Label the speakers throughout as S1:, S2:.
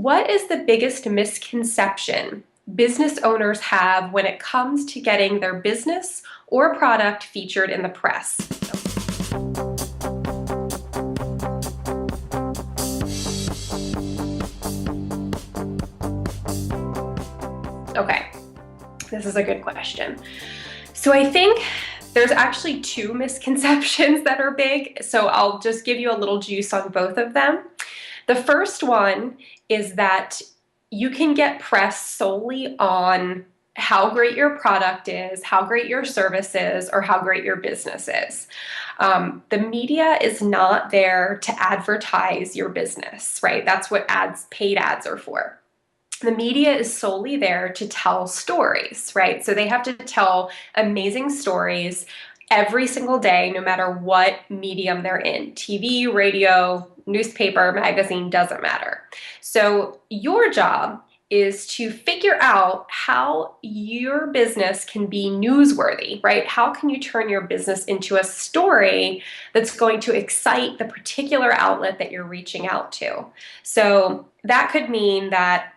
S1: What is the biggest misconception business owners have when it comes to getting their business or product featured in the press? Okay, this is a good question. So I think there's actually two misconceptions that are big, so I'll just give you a little juice on both of them. The first one is that you can get press solely on how great your product is, how great your service is, or how great your business is. The media is not there to advertise your business, right? That's what paid ads are for. The media is solely there to tell stories, right? So they have to tell amazing stories every single day, no matter what medium they're in. TV, radio, newspaper, magazine, doesn't matter. So your job is to figure out how your business can be newsworthy, right? How can you turn your business into a story that's going to excite the particular outlet that you're reaching out to? So that could mean that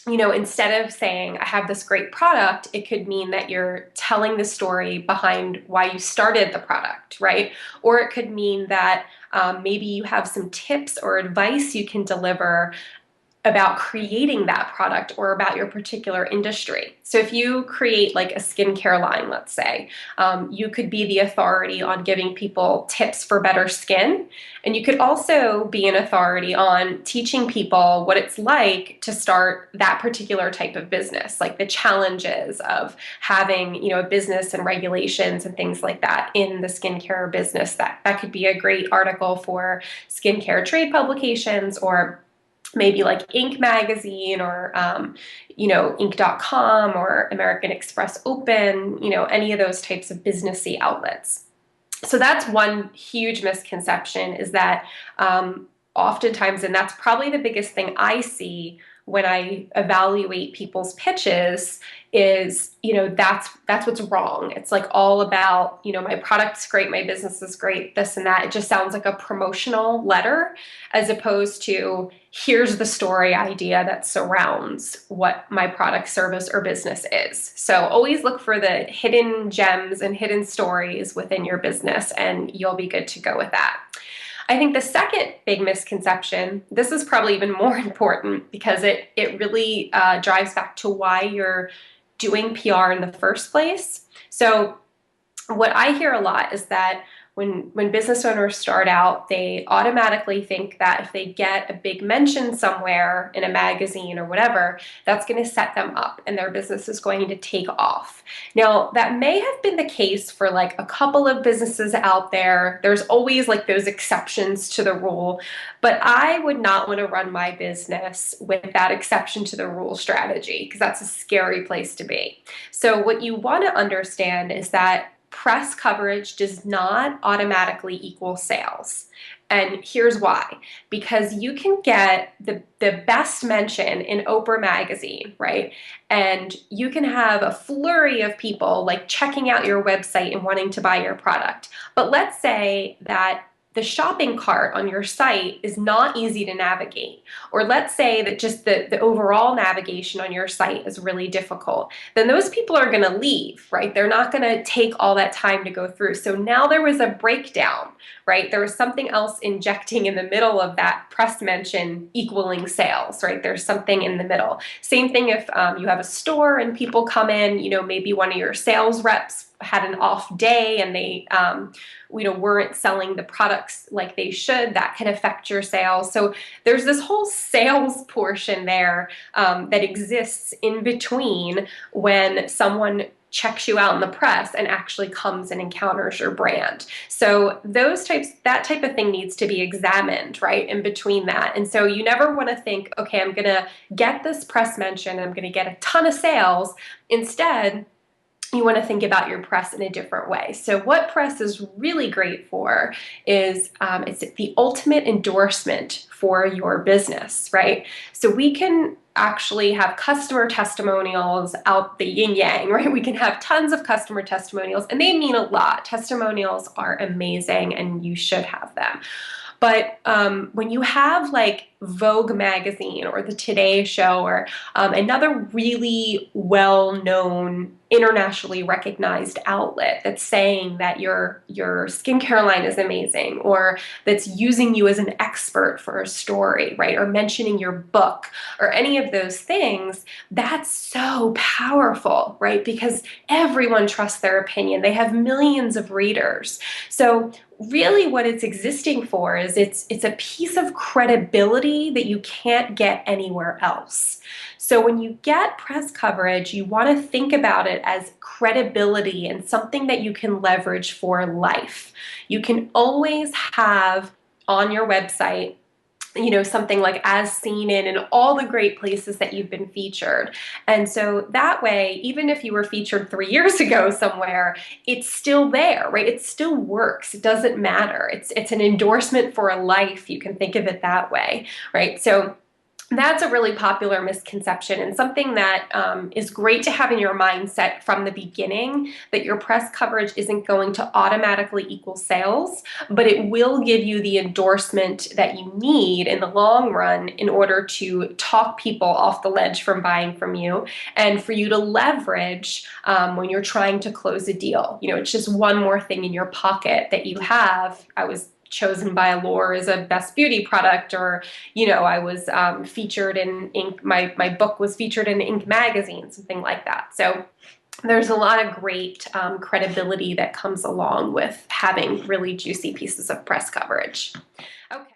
S1: instead of saying, I have this great product, it could mean that you're telling the story behind why you started the product, right? Or it could mean that maybe you have some tips or advice you can deliver about creating that product or about your particular industry. So if you create like a skincare line, let's say, you could be the authority on giving people tips for better skin. And you could also be an authority on teaching people what it's like to start that particular type of business, like the challenges of having, a business and regulations and things like that in the skincare business. That could be a great article for skincare trade publications, or maybe like Inc. magazine, or Inc.com or American Express Open, any of those types of businessy outlets. So that's one huge misconception, is that oftentimes, and that's probably the biggest thing I see when I evaluate people's pitches, is that's what's wrong. It's like all about my product's great, my business is great, this and that. It just sounds like a promotional letter, as opposed to here's the story idea that surrounds what my product, service, or business is. So always look for the hidden gems and hidden stories within your business, and you'll be good to go with that. I think the second big misconception, this is probably even more important, because it really drives back to why you're doing PR in the first place. So what I hear a lot is that when business owners start out, they automatically think that if they get a big mention somewhere in a magazine or whatever, that's going to set them up and their business is going to take off. Now, that may have been the case for like a couple of businesses out there. There's always like those exceptions to the rule, but I would not want to run my business with that exception to the rule strategy, because that's a scary place to be. So what you want to understand is that press coverage does not automatically equal sales. And here's why. Because you can get the best mention in Oprah magazine, right? And you can have a flurry of people like checking out your website and wanting to buy your product. But let's say that the shopping cart on your site is not easy to navigate. Or let's say that just the overall navigation on your site is really difficult. Then those people are gonna leave, right? They're not gonna take all that time to go through. So now there was a breakdown, right? There was something else injecting in the middle of that press mention equaling sales, right? There's something in the middle. Same thing if you have a store and people come in, maybe one of your sales reps had an off day and they weren't selling the products like they should. That can affect your sales. So there's this whole sales portion there that exists in between when someone checks you out in the press and actually comes and encounters your brand. So that type of thing needs to be examined, right, in between that. And so you never want to think, okay, I'm going to get this press mention, I'm going to get a ton of sales. Instead, you want to think about your press in a different way. So what press is really great for is it's the ultimate endorsement for your business, right? So we can actually have customer testimonials out the yin yang, right? We can have tons of customer testimonials, and they mean a lot. Testimonials are amazing and you should have them. But when you have like Vogue magazine or the Today Show or another really well-known, internationally recognized outlet that's saying that your skincare line is amazing, or that's using you as an expert for a story, right? Or mentioning your book or any of those things, that's so powerful, right? Because everyone trusts their opinion. They have millions of readers. So really what it's existing for is it's a piece of credibility that you can't get anywhere else. So when you get press coverage, you want to think about it as credibility and something that you can leverage for life. You can always have on your website, something like as seen in and all the great places that you've been featured. And so that way, even if you were featured 3 years ago somewhere, it's still there, right? It still works. It doesn't matter. It's an endorsement for a life. You can think of it that way, right? So that's a really popular misconception and something that is great to have in your mindset from the beginning, that your press coverage isn't going to automatically equal sales, but it will give you the endorsement that you need in the long run in order to talk people off the ledge from buying from you and for you to leverage when you're trying to close a deal. It's just one more thing in your pocket that you have. I was chosen by Allure as a best beauty product, or I was featured in Inc. My book was featured in Inc. magazine, something like that. So there's a lot of great credibility that comes along with having really juicy pieces of press coverage. Okay.